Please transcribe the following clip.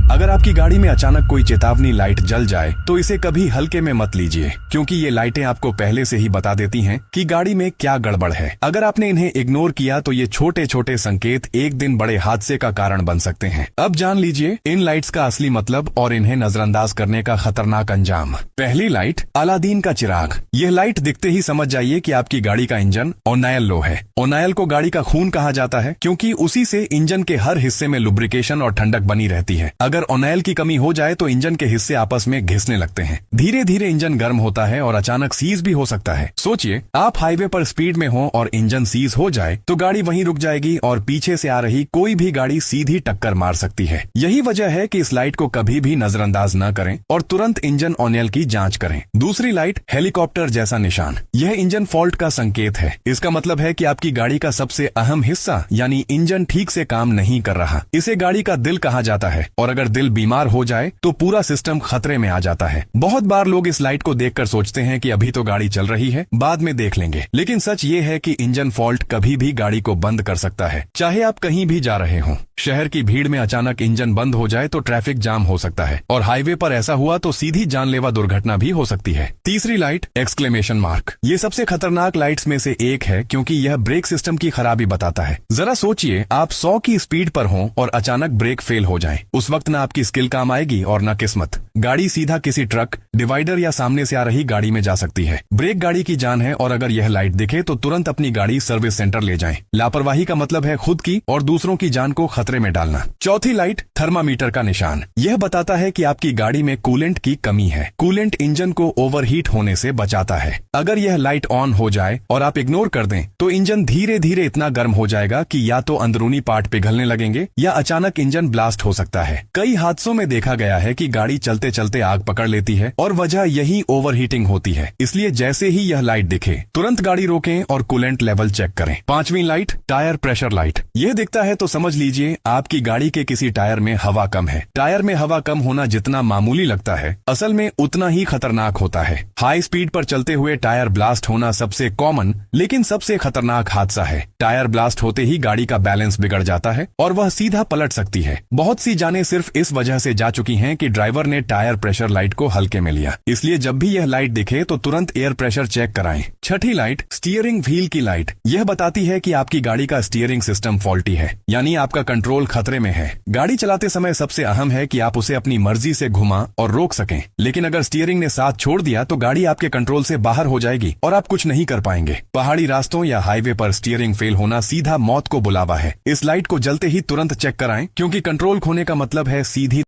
अगर आपकी गाड़ी में अचानक कोई चेतावनी लाइट जल जाए तो इसे कभी हल्के में मत लीजिए, क्योंकि ये लाइटें आपको पहले से ही बता देती हैं कि गाड़ी में क्या गड़बड़ है। अगर आपने इन्हें इग्नोर किया तो ये छोटे छोटे संकेत एक दिन बड़े हादसे का कारण बन सकते हैं। अब जान लीजिए इन लाइट्स का असली मतलब और इन्हें नजरअंदाज करने का खतरनाक अंजाम। पहली लाइट, अलादीन का चिराग। यह लाइट दिखते ही समझ जाइए कि आपकी गाड़ी का इंजन ओनायल लो है। ओनायल को गाड़ी का खून कहा जाता है, क्योंकि उसी से इंजन के हर हिस्से में लुब्रिकेशन और ठंडक बनी रहती है। अगर ओनायल की कमी हो जाए तो इंजन के हिस्से आपस में घिसने लगते हैं। धीरे धीरे इंजन गर्म होता है और अचानक सीज भी हो सकता है। सोचिए, आप हाईवे पर स्पीड में हो और इंजन सीज हो जाए तो गाड़ी वहीं रुक जाएगी और पीछे से आ रही कोई भी गाड़ी सीधी टक्कर मार सकती है। यही वजह है कि इस लाइट को कभी भी नजरअंदाज न करें और तुरंत इंजन ऑयल की जांच करें। दूसरी लाइट, हेलीकॉप्टर जैसा निशान। यह इंजन फॉल्ट का संकेत है। इसका मतलब है कि आपकी गाड़ी का सबसे अहम हिस्सा यानी इंजन ठीक से काम नहीं कर रहा। इसे गाड़ी का दिल कहा जाता है और अगर दिल बीमार हो जाए तो पूरा सिस्टम खतरे में आ जाता है। बहुत बार लोग इस लाइट को देखकर सोचते हैं कि अभी तो गाड़ी चल रही है, बाद में देख लेंगे, लेकिन सच ये है कि इंजन फॉल्ट कभी भी गाड़ी को बंद कर सकता है। चाहे आप कहीं भी जा रहे हो, शहर की भीड़ में अचानक इंजन बंद हो जाए तो ट्रैफिक जाम हो सकता है और हाईवे पर ऐसा हुआ तो सीधी जानलेवा दुर्घटना भी हो सकती है। तीसरी लाइट, एक्सक्लेमेशन मार्क। ये सबसे खतरनाक लाइट्स में से एक है, क्योंकि यह ब्रेक सिस्टम की खराबी बताता है। जरा सोचिए, आप 100 की स्पीड पर हो और अचानक ब्रेक फेल हो जाए। उस वक्त ना आपकी स्किल काम आएगी और ना किस्मत। गाड़ी सीधा किसी ट्रक, डिवाइडर या सामने से आ रही गाड़ी में जा सकती है। ब्रेक गाड़ी की जान है और अगर यह लाइट दिखे तो तुरंत अपनी गाड़ी सर्विस सेंटर ले जाएं। लापरवाही का मतलब है खुद की और दूसरों की जान को खतरे में डालना। चौथी लाइट, थर्मामीटर का निशान। यह बताता है कि आपकी गाड़ी में कूलेंट की कमी है। कूलेंट इंजन को ओवरहीट होने से बचाता है। अगर यह लाइट ऑन हो जाए और आप इग्नोर कर दें तो इंजन धीरे धीरे इतना गर्म हो जाएगा कि या तो अंदरूनी पार्ट पिघलने लगेंगे या अचानक इंजन ब्लास्ट हो सकता है। कई हादसों में देखा गया है कि गाड़ी चलते चलते आग पकड़ लेती है और वजह यही ओवरहीटिंग होती है। इसलिए जैसे ही यह लाइट दिखे तुरंत गाड़ी रोकें और कूलेंट लेवल चेक करें। पांचवी लाइट, टायर प्रेशर लाइट। यह दिखता है तो समझ लीजिए आपकी गाड़ी के किसी टायर में हवा कम है। टायर में हवा कम होना जितना मामूली लगता है, असल में उतना ही खतरनाक होता है। हाई स्पीड पर चलते हुए टायर ब्लास्ट होना सबसे कॉमन लेकिन सबसे खतरनाक हादसा है। टायर ब्लास्ट होते ही गाड़ी का बैलेंस बिगड़ जाता है और वह सीधा पलट सकती है। बहुत सी जानें सिर्फ इस वजह से जा चुकी हैं कि ड्राइवर ने टायर प्रेशर लाइट को हल्के में लिया। इसलिए जब भी यह लाइट दिखे तो तुरंत एयर प्रेशर चेक कराएं। छठी लाइट, स्टीयरिंग व्हील की लाइट। यह बताती है कि आपकी गाड़ी का स्टीयरिंग सिस्टम फॉल्टी है, यानी आपका कंट्रोल खतरे में है। गाड़ी चलाते समय सबसे अहम है कि आप उसे अपनी मर्जी से घुमा और रोक सकें, लेकिन अगर स्टीयरिंग ने साथ छोड़ दिया तो गाड़ी आपके कंट्रोल से बाहर हो जाएगी और आप कुछ नहीं कर पाएंगे। पहाड़ी रास्तों या हाईवे पर स्टीयरिंग फेल होना सीधा मौत को बुलावा है। इस लाइट को जलते ही तुरंत चेक कराएं, क्योंकि कंट्रोल खोने का मतलब है सीधी